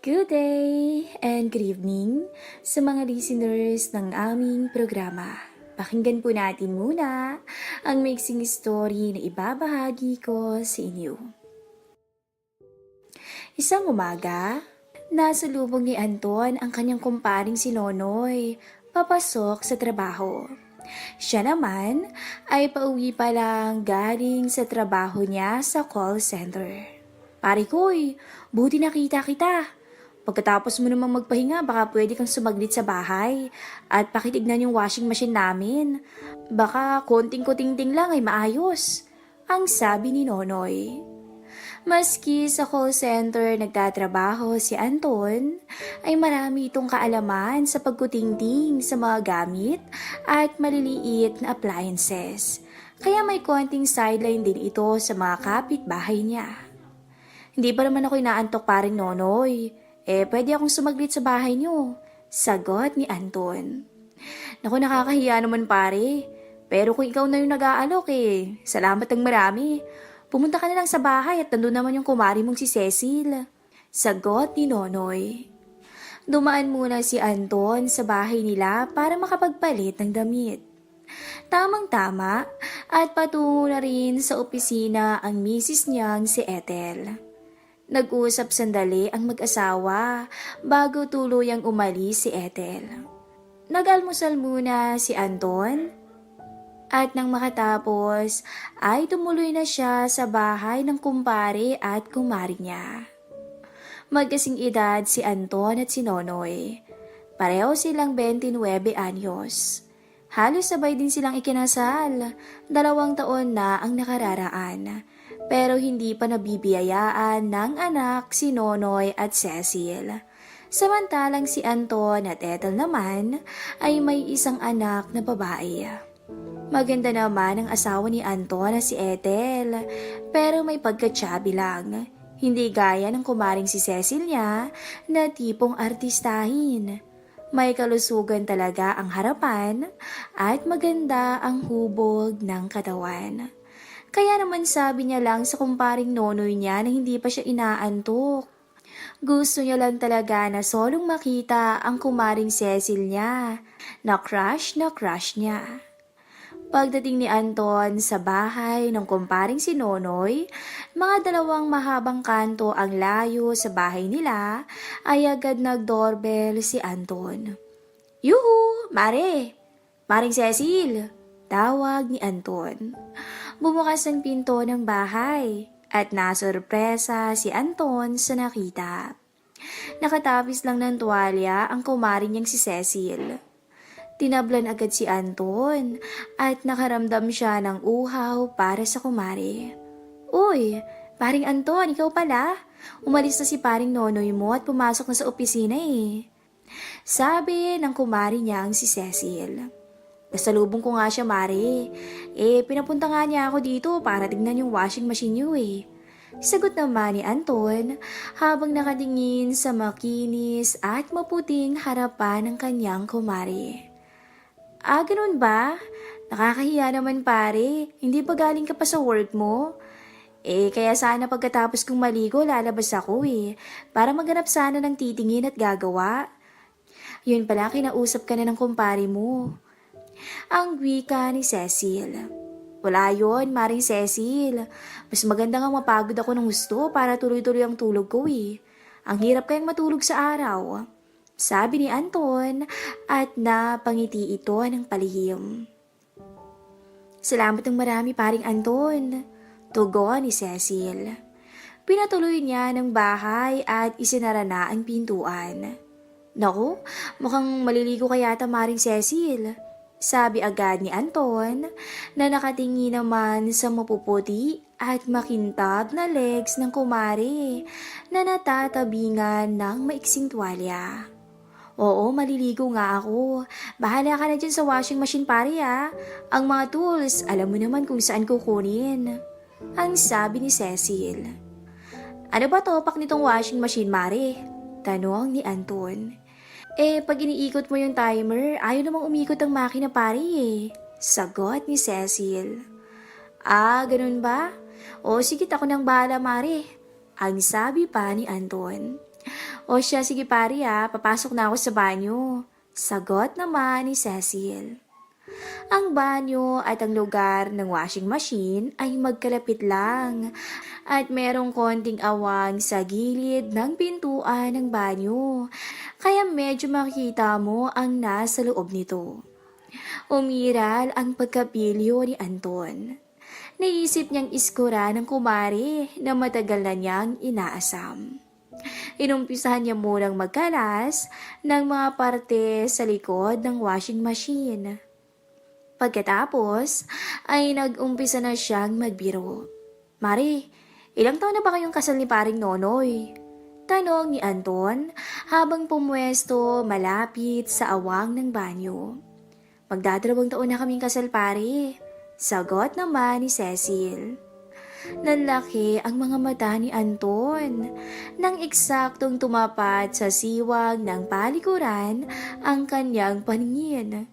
Good day and good evening sa mga listeners ng aming programa. Pakinggan po natin muna ang mixing story na ibabahagi ko sa inyo. Isang umaga, nasa lubong ni Anton ang kanyang kumparing si Nonoy, papasok sa trabaho. Siya naman ay pauwi pa lang galing sa trabaho niya sa call center. Pare koy, buti nakita kita. Pagkatapos mo namang magpahinga, baka pwede kang sumaglit sa bahay at pakitignan yung washing machine namin. Baka konting kutingting lang ay maayos, ang sabi ni Nonoy. Maski sa call center nagtatrabaho si Anton, ay marami itong kaalaman sa pagkutingting sa mga gamit at maliliit na appliances. Kaya may konting sideline din ito sa mga kapitbahay niya. Hindi pa naman ako inaantok paring Nonoy. Pwede akong sumaglit sa bahay niyo, sagot ni Anton. Naku, nakakahiya naman pare. Pero kung ikaw na yung nag-aalok salamat ng marami. Pumunta ka na lang sa bahay at nandun naman yung kumari mong si Cecil, sagot ni Nonoy. Dumaan muna si Anton sa bahay nila para makapagpalit ng damit. Tamang-tama at patungo na rin sa opisina ang misis niyang si Ethel. Nag-usap sandali ang mag-asawa bago tuluyang umalis si Ethel. Nag-almusal muna si Anton at nang makatapos ay tumuloy na siya sa bahay ng kumpare at kumari niya. Magkasing edad si Anton at si Nonoy. Pareho silang 29 anyos. Halos sabay din silang ikinasal. 2 taon na ang nakararaan. Pero hindi pa nabibiyayaan ng anak si Nonoy at Cecil. Samantalang si Anton at Ethel naman ay may isang anak na babae. Maganda naman ang asawa ni Anton na si Ethel, pero may pagkatsabi lang. Hindi gaya ng kumaring si Cecil niya na tipong artistahin. May kalusugan talaga ang harapan at maganda ang hubog ng katawan. Kaya naman sabi niya lang sa kumparing Nonoy niya na hindi pa siya inaantok. Gusto niya lang talaga na solong makita ang kumaring Cecil niya, na crush niya. Pagdating ni Anton sa bahay ng kumparing si Nonoy, mga 2 mahabang kanto ang layo sa bahay nila, ay agad nag-doorbell si Anton. Yuhu! Mare! Maring Cecil! Tawag ni Anton. Bumukas ang pinto ng bahay at nasurpresa si Anton sa nakita. Nakatapis lang ng tuwalya ang kumari niyang si Cecil. Tinablan agad si Anton at nakaramdam siya ng uhaw para sa kumari. Uy, paring Anton, ikaw pala. Umalis na si paring Nonoy mo at pumasok na sa opisina sabi ng kumari niyang si Cecil. Nasalubong ko nga siya, Mare. Pinapunta nga niya ako dito para tignan yung washing machine niyo Sagot naman ni Anton habang nakatingin sa makinis at maputing harapan ng kanyang kumari. Ganun ba? Nakakahiya naman pare. Hindi ba galing ka pa sa work mo? Kaya sana pagkatapos kong maligo lalabas ako para maganap sana ng titingin at gagawa. Yun pala, kinausap ka na ng kumpare mo. Ang wika ni Cecil. Wala yon, Maring Cecil. Mas maganda nga mapagod ako ng gusto para tuloy-tuloy ang tulog ko Ang hirap kayang matulog sa araw, sabi ni Anton at napangiti ito ng palihim. Salamat ng marami, paring Anton, tugon ni Cecil. Pinatuloy niya ng bahay at isinara na ang pintuan. Naku, mukhang maliligo ka yata, Maring Cecil, sabi agad ni Anton na nakatingin naman sa mapuputi at makintab na legs ng kumari na natatabingan ng maiksing tuwalya. Oo, maliligo nga ako. Bahala ka na dyan sa washing machine pare Ang mga tools, alam mo naman kung saan kukunin. Ang sabi ni Cecil. Ano ba topak nitong washing machine, Mare? Tanong ni Anton. Pag iniikot mo yung timer, ayaw namang umikot ang makina pare Sagot ni Cecil. Ganun ba? O sige, ako nang bahala, Mare. Ang sabi pa ni Anton. O siya, sige pare papasok na ako sa banyo. Sagot naman ni Cecil. Ang banyo at ang lugar ng washing machine ay magkalapit lang at merong konting awang sa gilid ng pintuan ng banyo. Kaya medyo makita mo ang nasa loob nito. Umiral ang pagkapilyo ni Anton. Naisip niyang iskura ng kumare na matagal na niyang inaasam. Inumpisahan niya munang magkalas ng mga parte sa likod ng washing machine. Pagkatapos ay nag-umpisa na siyang magbiro. Mare, ilang taon na ba kayong kasal ni paring Nonoy? Tanong ni Anton habang pumwesto malapit sa awang ng banyo. Magdadalawang taon na kaming kasal pare. Sagot naman ni Cecil. Nanlaki ang mga mata ni Anton nang eksaktong tumapat sa siwag ng palikuran ang kanyang paningin.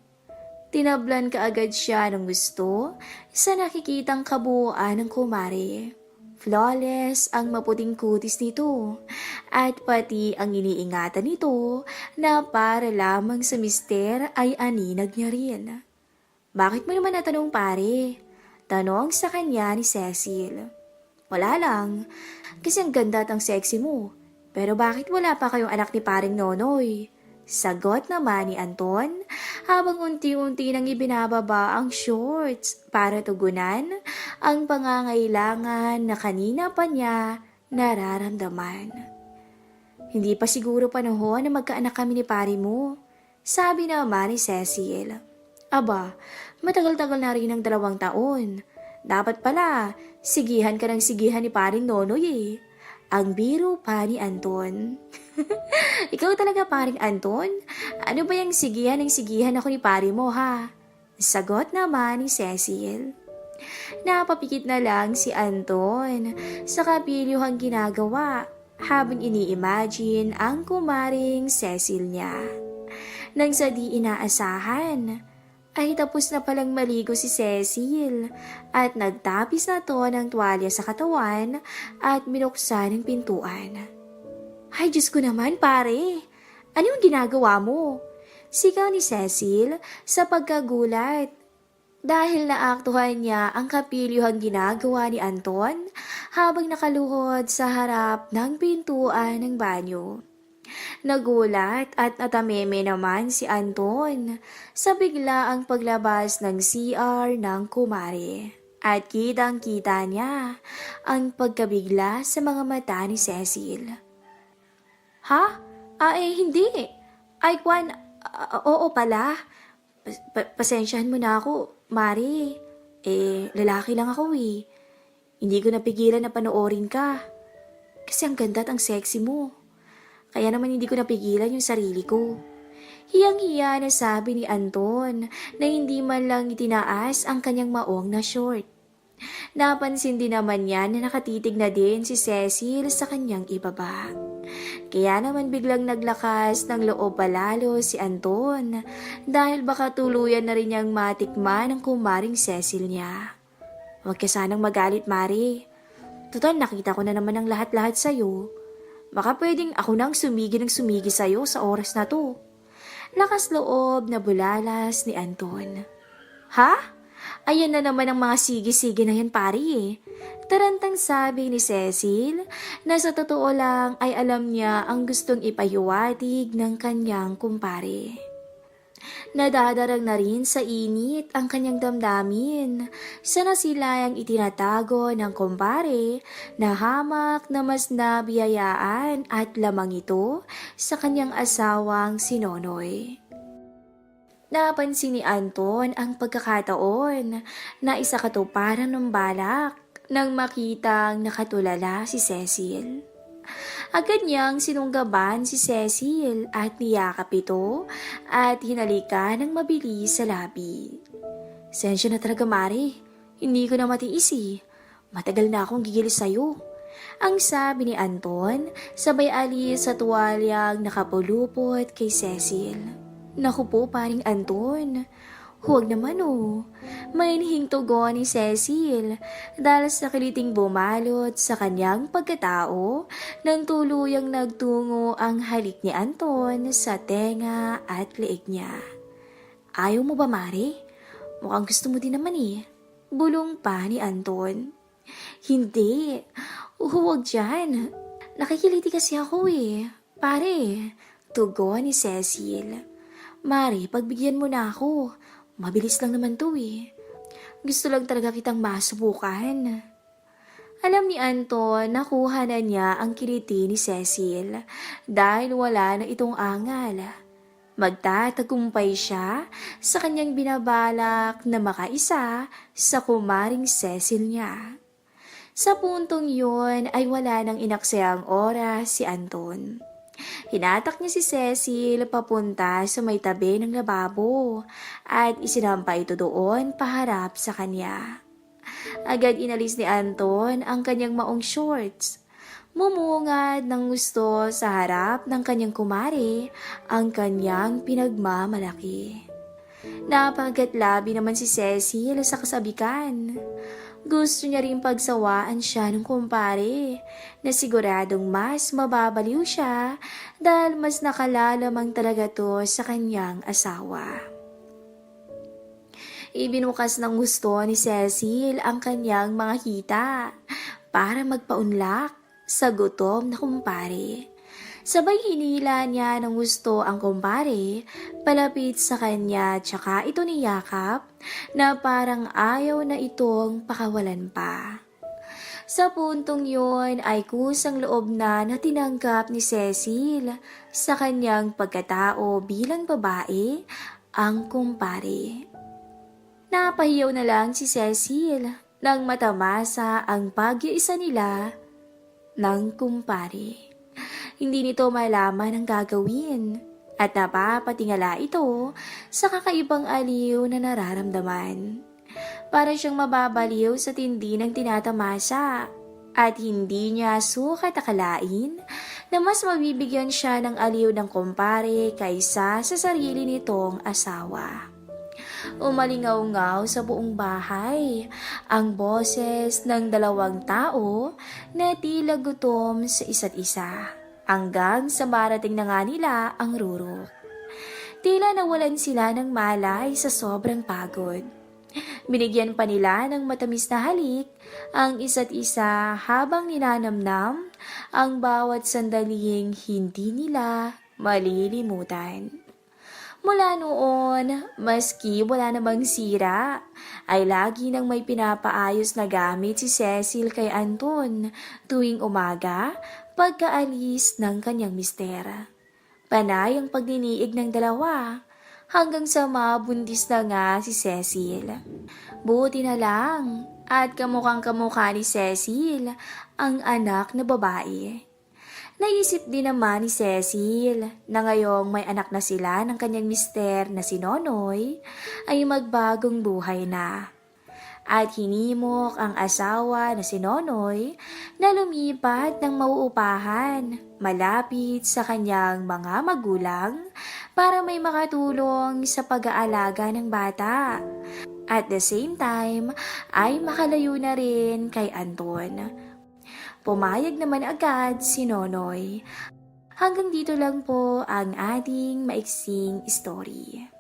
Tinablan kaagad siya ng gusto sa nakikitang kabuuan ng kumare. Flawless ang maputing kutis nito at pati ang iniingatan nito na para lamang sa mister ay aninag niya rin. Bakit mo naman natanong pare? Tanong sa kanya ni Cecil. Wala lang, kasi ang ganda at ang sexy mo. Pero bakit wala pa kayong anak ni paring Nonoy? Sagot naman ni Anton habang unti-unti nang ibinababa ang shorts para tugunan ang pangangailangan na kanina pa niya nararamdaman. Hindi pa siguro panahon na magkaanak kami ni pare mo, sabi naman ni Cecil. Aba, matagal-tagal na rin ang 2 taon. Dapat pala, sigihan ka ng sigihan ni paring Nonoy eh. Ang biro pa ni Anton. Ikaw talaga paring Anton? Ano ba yung sigihan ng sigihan ako ni pare mo ha? Sagot naman ni Cecil. Napapikit na lang si Anton sa kapilyuhang ginagawa habang ini-imagine ang kumaring Cecil niya. Nang sa di inaasahan, ay tapos na palang maligo si Cecil at nagtapis na to ng tuwalya sa katawan at binuksan ang pintuan. Ay Diyos ko naman pare, ano yung ginagawa mo? Sigaw ni Cecil sa pagkagulat dahil naaktuhan niya ang kapilyuhang ginagawa ni Anton habang nakaluhod sa harap ng pintuan ng banyo. Nagulat at natameme naman si Anton sa biglaang paglabas ng CR ng kumare. At kitang-kita niya ang pagkabigla sa mga mata ni Cecil. Ha? Hindi. Ay, Kwan, oo pala. Pasensyahan mo na ako, Mari. Lalaki lang ako eh. Hindi ko napigilan na panoorin ka. Kasi ang ganda at ang sexy mo. Kaya naman hindi ko napigilan yung sarili ko. Hiyang-hiya na sabi ni Anton na hindi man lang itinaas ang kanyang maong na short. Napansin din naman niya na nakatitig na din si Cecil sa kanyang ibaba. Kaya naman biglang naglakas ng loob palalo si Anton dahil baka tuluyan na rin niyang matikman ang kumaring Cecil niya. Huwag ka sanang magalit, Mari. Total, nakita ko na naman ang lahat-lahat sa'yo. Baka pwedeng ako nang sumigi sa'yo sa oras na to. Lakas loob na bulalas ni Anton. Ha? Ayan na naman ang mga sige-sige na yan pare eh. Tarantang sabi ni Cecil na sa totoo lang ay alam niya ang gustong ipahiwatig ng kanyang kumpare. Nadadarag na rin sa init ang kanyang damdamin sa nasilayang itinatago ng kumpare na hamak na mas nabiyayaan at lamang ito sa kanyang asawang si Nonoy. Napansin ni Anton ang pagkakataon na isa katuparan ng balak nang makitang nakatulala si Cecil. Agad niyang sinunggaban si Cecil at niyakap ito at hinalikan ng mabilis sa labi. Sensya na talaga Mari, hindi ko na matiis eh. Matagal na akong gigil sa'yo. Ang sabi ni Anton sabay alis sa tuwalyang nakapulupot kay Cecil. Naku po paring Anton, Huwag naman oh. Mainhing tugon ni Cecil dahil sa kiliting bumalot sa kanyang pagkatao nang tuluyang nagtungo ang halik ni Anton sa tenga at leeg niya. Ayaw mo ba, Mare? Mukhang gusto mo din naman eh. Bulong pa ni Anton. Hindi. Huwag dyan. Nakikiliti kasi ako eh. Pare, tugon ni Cecil. Mare, pagbigyan mo na ako. Mabilis lang naman to eh. Gusto lang talaga kitang masubukan. Alam ni Anton na kuha na niya ang kiliti ni Cecil dahil wala na itong angal. Magtatagumpay siya sa kanyang binabalak na makaisa sa kumaring Cecil niya. Sa puntong yun ay wala nang inaksayang oras si Anton. Hinatak niya si Cecil papunta sa may tabi ng lababo at isinampa ito doon paharap sa kanya. Agad inalis ni Anton ang kanyang maong shorts. Mumungad ng gusto sa harap ng kanyang kumare ang kanyang pinagmamalaki. Napagkatlabi naman si Cecil sa kasabikan. Gusto niya rin pagsawaan siya ng kumpare na siguradong mas mababaliw siya dahil mas nakalalamang talaga to sa kanyang asawa. Ibinukas ng gusto ni Cecil ang kanyang mga hita para magpaunlak sa gutom na kumpare. Sabay hinila niya ng gusto ang kumpare palapit sa kanya tsaka ito niyakap na parang ayaw na itong pakawalan pa. Sa puntong yun ay kusang loob na tinanggap ni Cecil sa kanyang pagkatao bilang babae ang kumpare. Napahiyaw na lang si Cecil nang matamasa ang pag-iisa nila ng kumpare. Hindi nito malaman ang gagawin at napapatingala ito sa kakaibang aliw na nararamdaman. Para siyang mababaliw sa tindi ng tinatamasa at hindi niya sukat akalain na mas mabibigyan siya ng aliw ng kumpare kaysa sa sarili nitong asawa. Umalingaw-ngaw sa buong bahay ang boses ng dalawang tao na tila gutom sa isa't isa. Hanggang sa marating na nga nila ang rurok. Tila nawalan sila ng malay sa sobrang pagod. Binigyan pa nila ng matamis na halik ang isa't isa habang ninanamnam ang bawat sandaling hindi nila malilimutan. Mula noon, maski wala namang sira, ay lagi nang may pinapaayos na gamit si Cecil kay Anton tuwing umaga pagkaalis ng kanyang mister. Panay ang pagniniig ng dalawa hanggang sa mabundis na nga si Cecil. Buti na lang at kamukhang kamukha ni Cecil ang anak na babae. Naisip din naman ni Cecil na ngayong may anak na sila ng kanyang mister na si Nonoy ay magbagong buhay na. At hinimok ang asawa na si Nonoy na lumipat ng mauupahan malapit sa kanyang mga magulang para may makatulong sa pag-aalaga ng bata. At the same time ay makalayo na rin kay Anton. Pumayag naman agad si Nonoy. Hanggang dito lang po ang ating maiksing story.